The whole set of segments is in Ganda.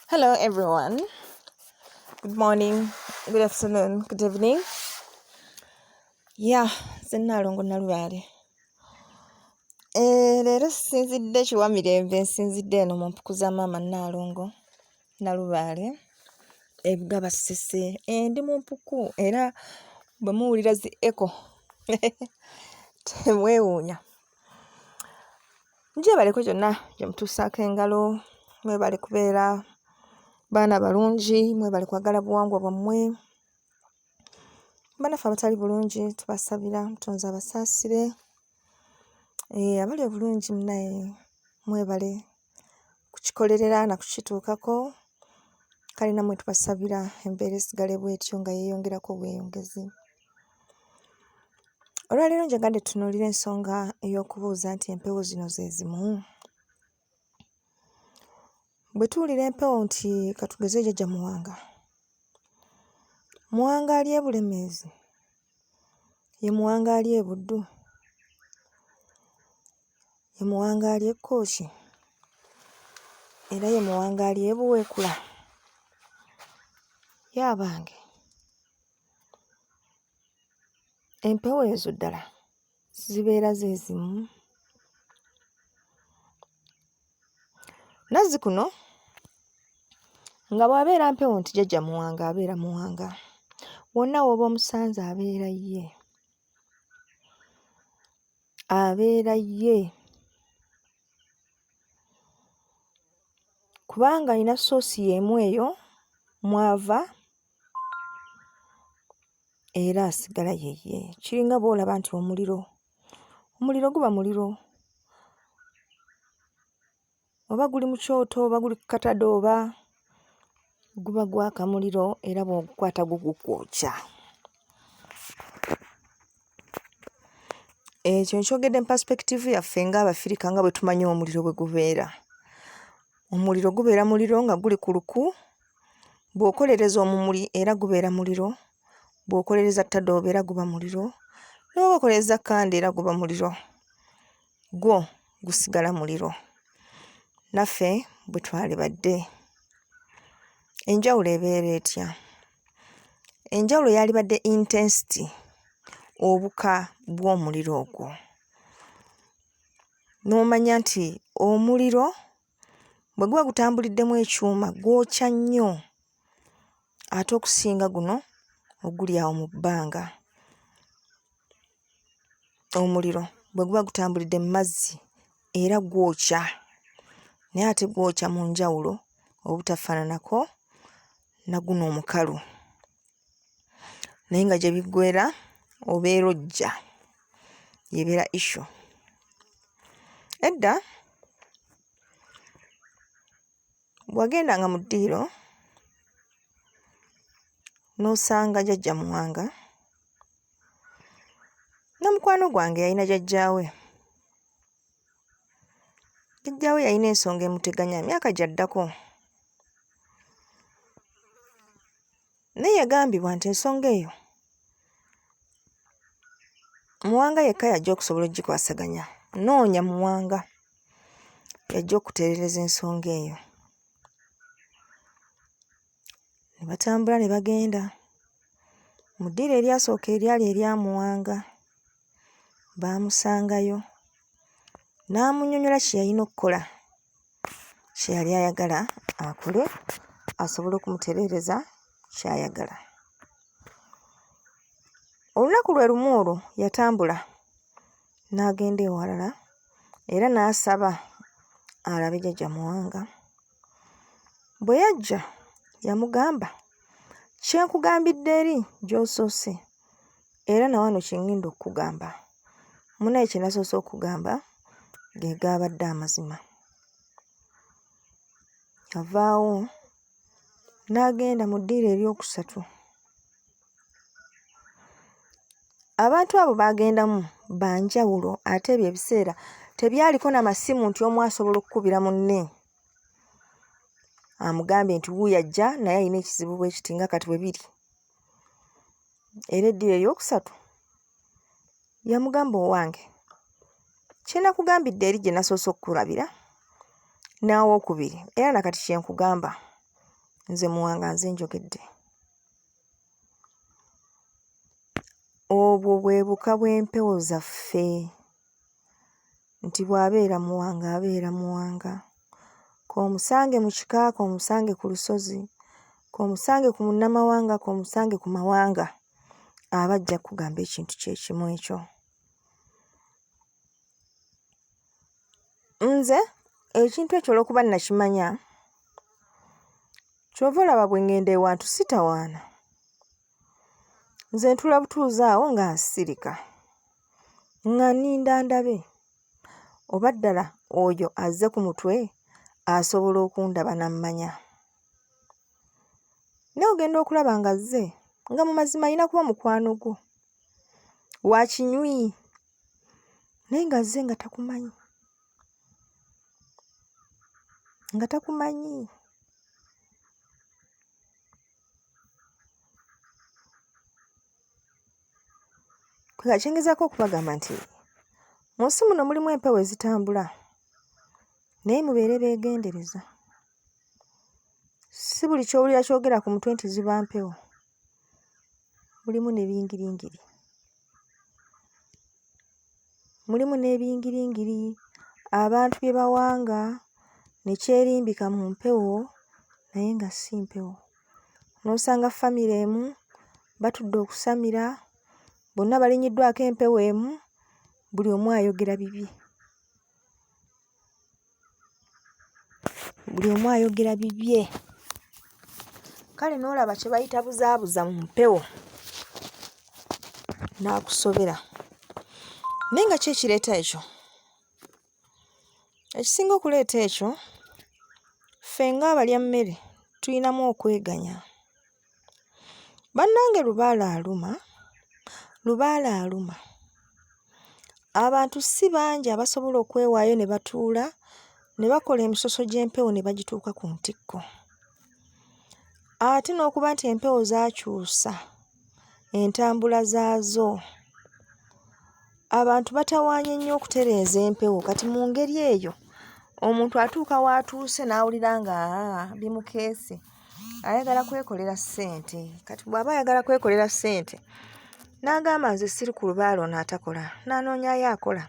Hello everyone. Good morning, good afternoon, good evening. Zenalongo nalubale. Leero sinzidde kiwa mirembe nsinzidde eno mu mpuku za maama Nalongo nalubale. Ebugaba sese ndi mu mpuku era bwe muwulira zi echo temwewuunya. Njebaleko gyonna gye mutuusaako engalo, mwebale kubeera baana balungi, mwebale kwagala buwangwa bwammwe. Banafe abatali bulungi tubasabira Mutonzi abasaasire. Abali obulungi naye mwebale kukikolerera na kukituukako. Kale namwe tubasabira embeera esigale bwetyo nga yeeyongerako obweyongezi. Olwaleero njagadde tutunuulira ensonga ey'okubuuza nti empewo zino zezimu. Bwe tuwulira empewo nti katugeze jjajja Muwanga. Muwanga ali e Bulemeezi, ye Muwanga ali e Buddu, ye Muwanga ali e Kkooki, era ye Muwanga ali e Buweekula. Yabange, empewo ezo ddala zibeera zezimu. Nazzikuno nga bw'abeera mpewo nti jjajja Muwanga abeera Muwanga, wonna w'oba omusanze abeera ye. Abeera ye. Kubanga alina ssoosi y'emu eyo mw'ava era asigala yeye. Kiringa bw'olaba nti omuliro guba muliro. Oba guli mu kyoto oba guli ku katado oba guba gwaka muliro era bw'ogukwata gukwokya. Ekyo nkyogedde mu perspective yaffe ng'Abafirika nga bwe tumanyi omuliro bwe gubeera. Omuliro gubeera muliro nga guli ku luku, bw'okolereza omumuli era gubeera muliro, bw'okolereza ttadooba era guba muliro, n'oba okolereza kkande era guba muliro, gwo gusigala muliro. Naffe bwe twalibadde enjawulo ebeera etya? Enjawulo yalibadde intensity, obuka bw'omuliro ogwo. N'omanya nti omuliro bwe guba gutambuliddemu ekyuma gwokya nnyo ate okusinga guno oguli awo mu bbanga. Omuliro bwe guba gutambulidde mu mazzi era gwokya, naye ate gwokya mu njawulo obutafaananako na guno omukalu. Naye nga gye biggweera obeera ojja, yebeera issue. Edda bwagendanga mu ddiiro n'osanga jjajja Muwanga na mukwano gwange yalina jjajjaawe. Jjajjaawe yalina ensonga emuteganya myaka gy'addako. Naye yagambibwa nti ensonga eyo Muwanga yekka yajja okusobola ogikwasaganya. Noonya Muwanga yajja okutereereza ensonga eyo. Ne batambula ne bagenda mu ddiiro eryasooka eryali erya Muwanga. Baamusangayo n'amunnyonnyola kye yalina okukola, kye yali ayagala akole asobole okumutereereza ky'ayagala. Olunaku lwe lumu olwo yatambula n'agenda ewalala era n'asaba alabe jjajja Muwanga. Bwe yajja yamugamba kye nkugambidde eri gy'osoose era na wano kye ngenda okukugamba. Munaye kye nasoose okugamba ge gaabadde amazima. Yavaawo n'agenda mu ddiiro eryokusatu. Abantu abo baagendamu banjawulo ate ebyo ebiseera tebyaliko n'amasimu nti omu asobola okukubira munne amugambye nti wuuyo ajja naye alina ekizibu bwe kiti nga kati bwe biri. Era eddiiro eryokusatu yamugamba owange kye nakugambidde eri gye nasoose okukulabira n'awookubiri era nakati kye nkugamba nze muwanga nze njogedde. Obwo bwe buka bw'empewo zaffe nti bw'abeera muwanga abeera muwanga. K'omusange mu kika, k'omusange ku lusozi, k'omusange ku munnamawanga, k'omusange ku mawanga, aba ajja kugamba ekintu kye kimu ekyo. Nze ekintu ekyo olw'okuba nakimanya, kyova olaba bwe ngenda ewantu sitawaana. Nze ntula butuuzi awo nga nsirika, nga nninda ndabe oba ddala oyo azze ku mutwe asobola okundaba n'ammanya. Naye ogenda okulaba nga azze nga mu mazima alina kuba mukwano gwo wa kinywi, naye nga azze nga takumanyi, nga takumanyi. Kwe kyengezaako okubagamba nti mu nsi muno mulimu empewo ezitambula, naye mubeere beegendereza. Si buli ky'owulira kyogera ku mutwe nti ziba mpewo. Mulimu n'ebingiringiri, mulimu n'ebingiringiri abantu bye bawanga ne kyerimbika mu mpewo naye nga si mpewo. N'osanga famire emu batudde okusamira, bonna balinyiddwako empewo emu, buli omu ayogera bibye. Buli omu ayogera bibye. Kale n'olaba kye bayita buzaabuza mu mpewo n'akusobera. Naye nga ki ekireeta ekyo? Ekisinga okuleeta ekyo, ffe ng'abalya mmere tuyinamu okweganya. Bannange lubaala aluma, lubaala aluma. Abantu si bangi abasobola okwewaayo ne batuula ne bakola emisoso gy'empewo ne bagituuka ku ntikko. Ate n'okuba nti empewo zaakyusa entambula zaazo, abantu batawaanye nnyo okutereeza empewo. Kati mu ngeri eyo omuntu atuuka w'atuuse n'awulira nga bimukeese, ayagala kwekolera ssente. Kati bw'aba ayagala kwekolera ssente n'agamba nze siri ku lubaala ono atakola, n'anoonyayo akola.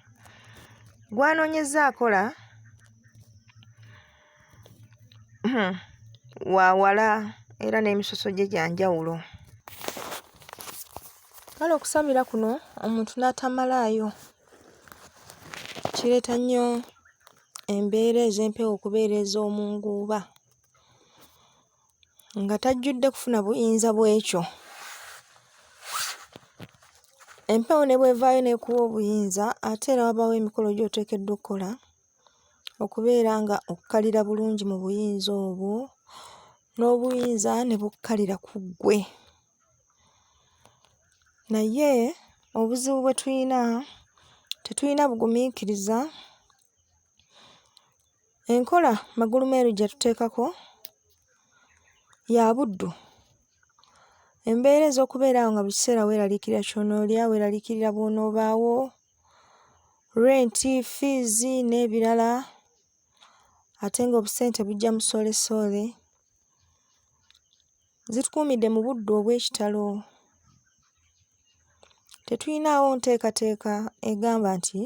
Gw'anoonyezza akola wa wala era n'emisoso gye gya njawulo. Kale okusamira kuno omuntu n'atamalaayo kireeta nnyo embeera ez'empewo okubeera ez'omunguuba, nga tajjudde kufuna buyinza bw'ekyo. Empewo ne bw'evaayo n'ekuwa obuyinza, ate era wabaawo emikolo gy'oteekeddwa okukola okubeera nga okkalira bulungi mu buyinza obwo, n'obuyinza ne bukkalira ku ggwe. Naye obuzibu bwe tuyina, tetuyina bugumiikiriza. Enkola magulumeeru gye tuteekako ya buddu. Embeera ez'okubeera awo nga buli kiseera weeraliikirira ky'onoolya, weeraliikirira bw'onoobaawo, renti, fiizi n'ebirala, ate ng'obusente bujja musoole-soole, zitukuumidde mu buddu obw'ekitalo. Tetuyinaawo nteekateeka egamba nti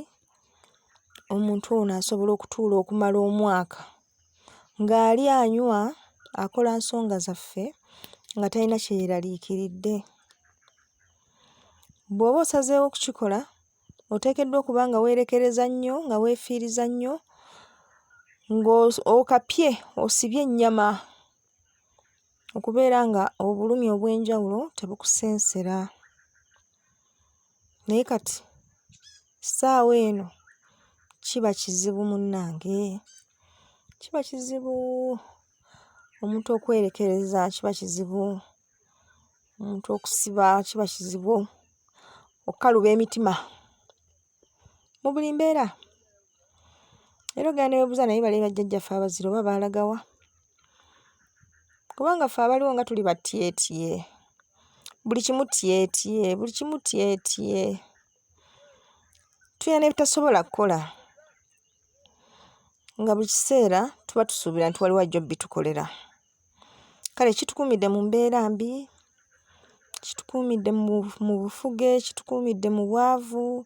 omuntu ono asobola okutuula okumala omwaka ng'ali anywa akola nsonga zaffe nga talina kye yeeraliikiridde. Bw'oba osazeewo okukikola, oteekeddwa okuba nga weerekereza nnyo, nga weefiiriza nnyo, ng'okapye osibye ennyama, okubeera nga obulumi obw'enjawulo tebukusensera. Naye kati ssaawa eno kiba kizibu munnange, kiba kizibu. Omuntu okwerekereza kiba kizibu, omuntu okusiba kiba kizibu, okkaluba emitima mu buli mbeera. Era ogenda ne weebuuza naye bale bajjajjaffe abazira oba baalaga wa? Kubanga ffe abaliwo nga tuli batyetye, buli kimu tyetye, buli kimu tyetye. Tulina ne bitasobola kukola nga buli kiseera tuba tusuubira nti waliwo ajja obbitukolera. Kale kitukuumidde mu mbeera mbi, kitukuumidde mu bufuge, kitukuumidde mu bwavu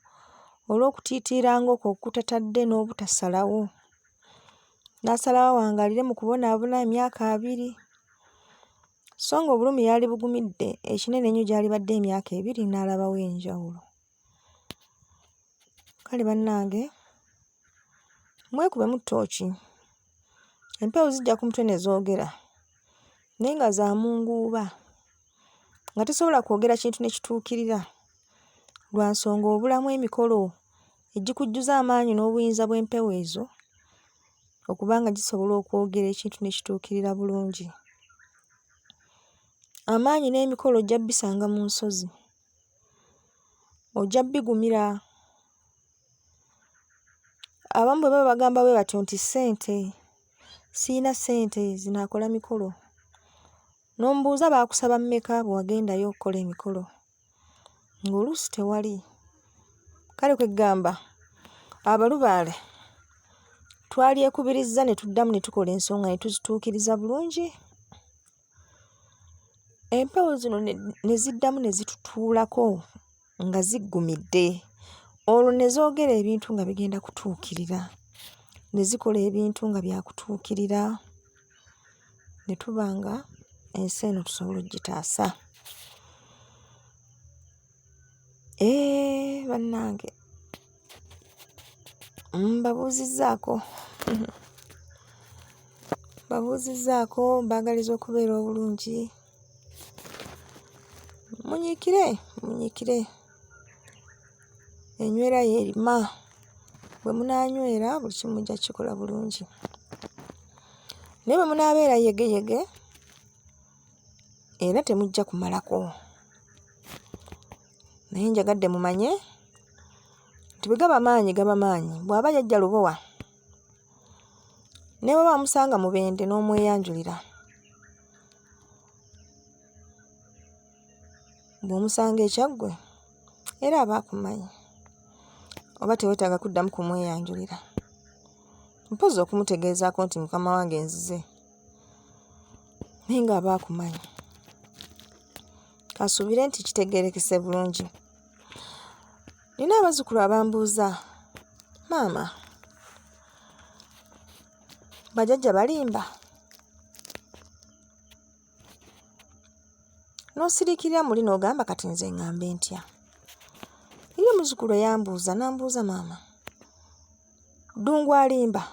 olw'okutiitiiranga okwo okutatadde n'obutasalawo. N'asalawo awangaalire mu kubonaabona emyaka 2. So nga obulumi yali bugumidde ekinene ennyo gy'ali badde emyaka 2 n'alabawo enjawulo. Kale bannange, mwekubemu ttooki. Empewo zijja ku mutwe ne zoogera, naye nga za munguuba, nga tosobola kwogera kintu ne kituukirira lwa nsonga obulamu emikolo egikujjuza amaanyi n'obuyinza bw'empewo ezo okubanga gisobola okwogera ekintu ne kituukirira bulungi. Amaanyi n'emikolo ojja bisanga mu nsozi, ojja bigumira. Abamu bwe baba bagamba bwe batyo nti ssente, siina ssente zinaakola mikolo. N'omubuuza baakusaba mmeka bwe wagendayo okukola emikolo, ng'oluusi tewali. Kale kwe ggamba abalubaale twalyekubirizza ne tuddamu ne tukola ensonga ne tuzituukiriza bulungi. Empewo zino ne ziddamu ne zitutuulako nga ziggumidde. Olwo ne zoogera ebintu nga bigenda kutuukirira, ne zikola ebintu nga byakutuukirira, ne tuba nga ensi eno tusobola ogitaasa. Bannange, mbabuuzizzaako mbaagaliza okubeera obulungi. Munyiikire. Enywera y'erima. Bwe munaanywera buli kimu mujja kukikola bulungi. Naye bwe munaabeera yegeyege era temujja kumalako. Naye njagadde mumanye nti bwe gaba maanyi, bw'aba yajja lubowa ne bw'aba amusanga mu bende n'omweyanjulira, bw'omusanga ekyaggwe era aba akumanyi, oba teweetaaga kuddamu kumweyanjulira, mpozzi okumutegeezaako nti mukama wange nzize, naye ng'aba akumanyi. Kasuubire nti kitegeerekese bulungi. Nina abazzukulu abambuuza, maama, bajjajja balimba? N'osiriikirira muli n'ogamba kati nze ŋŋambe ntya? Ye muzzukulu nambuuza, maama, ddungu alimba?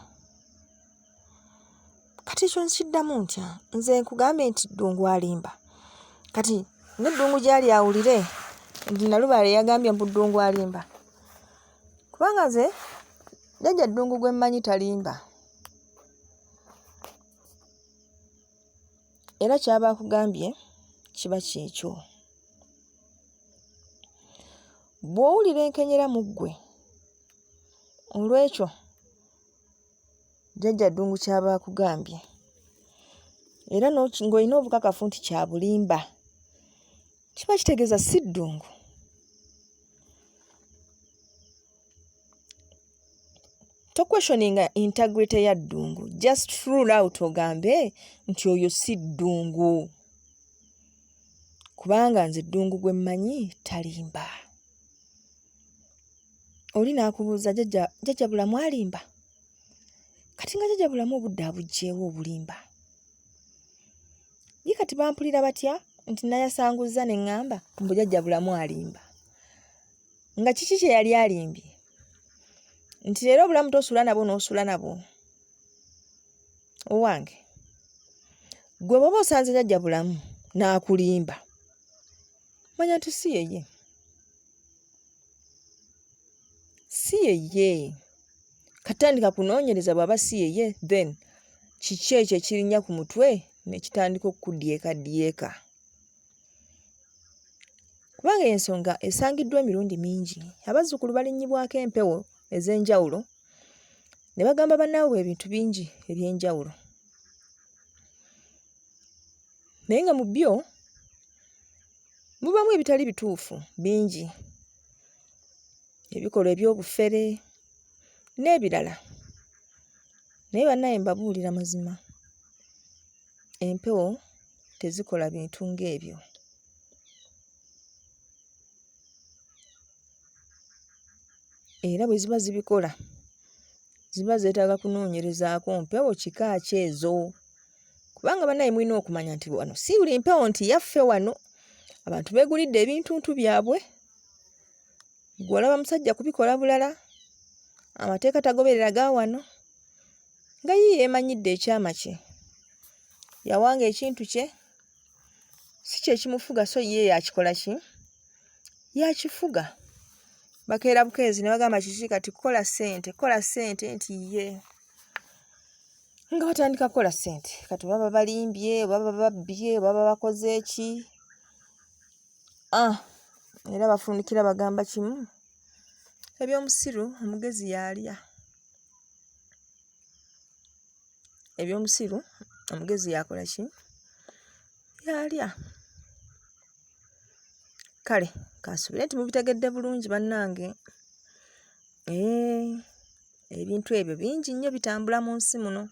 Kati ekyo nkiddamu ntya? Nze nkugambe nti ddungu alimba. Kati n'eddungu gy'ali awulire nti Nalubaale yagambye mbu ddungu alimba. Kubanga nze jjajja ddungu gwe mmanyi talimba. Era ky'aba akugambye kiba kyekyo. Bw'owulira enkenyera mu ggwe, olw'ekyo jjajja ddungu ky'aba akugambye, era ng'olina obukakafu nti kya bulimba, kiba kitegeeza si ddungu. Tokwestioninga integrity ya ddungu, just rule out ogambe nti oyo si ddungu, kubanga nze ddungu gwe mmanyi talimba. Oli n'akubuuza, jjajja bulamu alimba? Kati nga jjajja bulamu obudde abuggyeewo obulimba? Ye kati bampulira batya nti nayasanguzza ne ŋŋamba mbu jjajja bulamu alimba? Nga kiki kye yali alimbye? Nti leero obulamu tosula nabo n'osula nabo? Owange, gwe bw'oba osanze jjajja bulamu n'akulimba, manya nti si yeye. Si yeye. Katandika kunoonyereza bw'aba si yeye, then kiki ekyo ekirinnya ku mutwe ne kitandika okukuddyeka. Kubanga ensonga esangiddwa emirundi mingi. Abazzukulu balinnyibwako empewo ez'enjawulo ne bagamba bannaabwe ebintu bingi eby'enjawulo. Naye nga mu byo mubamu ebitali bituufu bingi, ebikolwa eby'obufere n'ebirala. Naye bannaye mbabuulira mazima, empewo tezikola bintu ng'ebyo. Era bwe ziba zibikola ziba zeetaaga kunoonyerezaako mpewo kika ki ezo. Kubanga bannaye mulina okumanya nti wano si buli mpewo nti yaffe wano. Abantu beegulidde ebintuntu byabwe. Gwe olaba musajja kubikola bulala. Amateeka tagoberera ga wano. Nga ye yeemanyidde ekyama kye. Yawanga ekintu kye. Si kye kimufuga so ye yakikola ki? Yakifuga. Bakeera bukeezi ne bagamba kiki kati kola ssente nti ye. Nga batandika kukola ssente. Kati baba balimbye, baba babbye, baba bakoze eki. Era bafundikira bagamba kimu. Eby'omusiru omugezi yalya. Eby'omusiru omugezi yakola ki? Yalya. Kale kansubire nti mubitegedde bulungi bannange. Ebintu ebyo bingi nnyo bitambula mu nsi muno.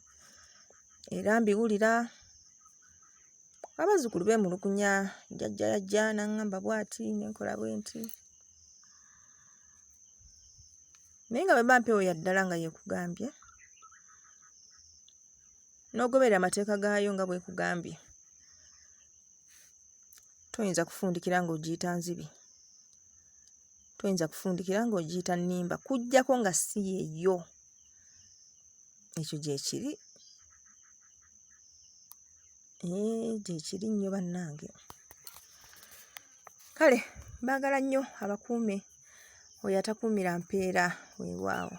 Era mbiwulira. Abazzukulu beemulugunya. Jjajja yajja n'aŋŋamba bw'ati n'enkola bwe nti. Naye nga bwe mba mpewo ya ddala nga yeekugambye. N'ogoberera amateeka gaayo nga bw'ekugambye. Toyinza kufundikira ng'ogiyita nzibi. Toyinza kufundikira ng'ogiyita nnimba. Kuggyako nga si yeeyo. Ekyo gye kiri. Gye kiri nnyo bannange. Kale baagala nnyo abakuume. Oyo atakuumira mpeera weewaawo.